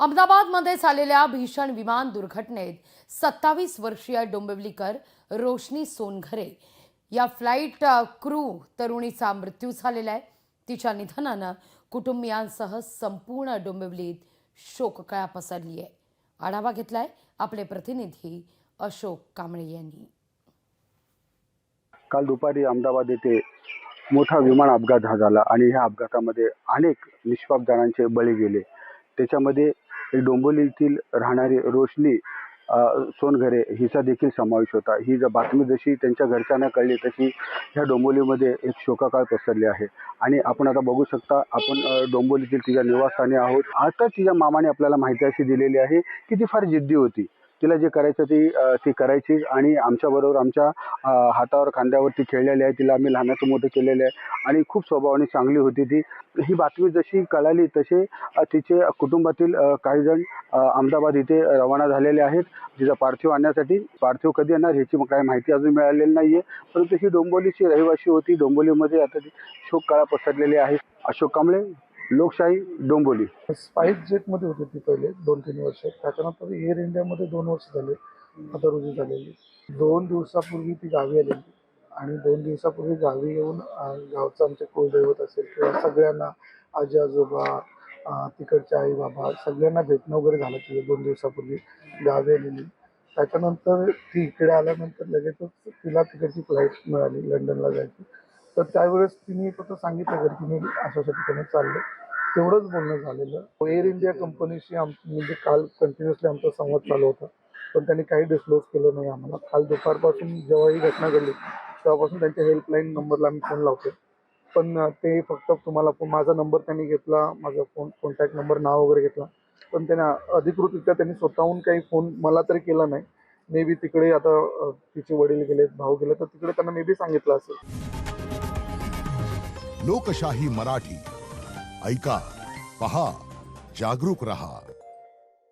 अहमदाबादमध्ये झालेल्या भीषण विमान दुर्घटनेत 27 वर्षीय डोंबिवलीकर रोशनी सोनघरे या फ्लाईट क्रू तरुणीचा मृत्यू झालेला आहे। तिच्या निधनानं कुटुंबियांसह संपूर्ण डोंबिवलीत शोककळा पसरली आहे। आढावा घेतलाय आपले प्रतिनिधी अशोक कांबळे यांनी। काल दुपारी अहमदाबाद येथे मोठा विमान अपघात झाला आणि ह्या अपघातामध्ये अनेक निष्पाप जणांचे बळी गेले। त्याच्यामध्ये डोंबिवलीतील राहणारी रोशनी सोनघरे हिचा देखील समावेश होता। ही बातमी जशी त्यांच्या घरच्यांना कळली तशी ह्या डोंबिवलीमध्ये एक शोककाळ पसरले आहे। आणि आपण आता बघू शकता, आपण डोंबिवलीतील तिच्या निवासस्थानी आहोत। आता तिच्या मामाने आपल्याला माहिती अशी दिलेली आहे की ती फार जिद्दी होती, तिला जे करायचं ती करायची आणि आमच्याबरोबर आमच्या हातावर खांद्यावरती खेळलेली आहे। तिला आम्ही लहानाचं मोठं केलेलं आहे आणि खूप स्वभावाने चांगली होती ती। ही बातमी जशी कळाली तसे तिचे कुटुंबातील काही जण अहमदाबाद इथे रवाना झालेले आहेत तिचा पार्थिव आणण्यासाठी। पार्थिव कधी येणार ह्याची काही माहिती अजून मिळालेली नाहीये, परंतु ही डोंबिवलीची रहिवासी होती। डोंबिवलीमध्ये आता ती शोककळा पसरलेली आहे। अशोक कांबळे, लोकशाही, डोंबिवली। स्पाइस जेटमध्ये होती ती पहिले 2-3 वर्ष, त्याच्यानंतर एअर इंडियामध्ये 2 वर्ष झाले आता रुजू झालेली। 2 दिवसापूर्वी ती गावी आलेली आणि 2 दिवसापूर्वी गावी येऊन गावचं आमचे कुलदैवत असेल किंवा सगळ्यांना आजी आजोबा तिकडचे आई बाबा सगळ्यांना भेटणं वगैरे झालं तिथे 2 दिवसापूर्वी गावी आलेली। त्याच्यानंतर ती इकडे आल्यानंतर लगेचच तिला तिकडची फ्लाईट मिळाली लंडनला जायची। तर त्यावेळेस तिने फक्त सांगितलं की मी अशा ठिकाणी चालले, तेवढंच बोलणं झालेलं। एअर इंडिया कंपनीशी म्हणजे काल कंटिन्युअसली आमचा संवाद चालू होता, पण त्यांनी काही डिस्क्लोज केलं नाही आम्हाला। काल दुपारपासून जेव्हा ही घटना घडली तेव्हापासून त्यांच्या हेल्पलाईन नंबरला आम्ही फोन लावतो, पण ते फक्त तुम्हाला माझा नंबर त्यांनी घेतला, माझा कॉन्टॅक्ट नंबर, नाव वगैरे घेतला, पण त्यांनी अधिकृतरित्या त्यांनी स्वतःहून काही फोन मला तरी केला नाही। मे बी तिकडे आता तिचे वडील गेलेत, भाऊ गेले, तर तिकडे त्यांना मे बी सांगितलं असेल। लोकशाही मराठी ऐका, पहा, जागरूक रहा।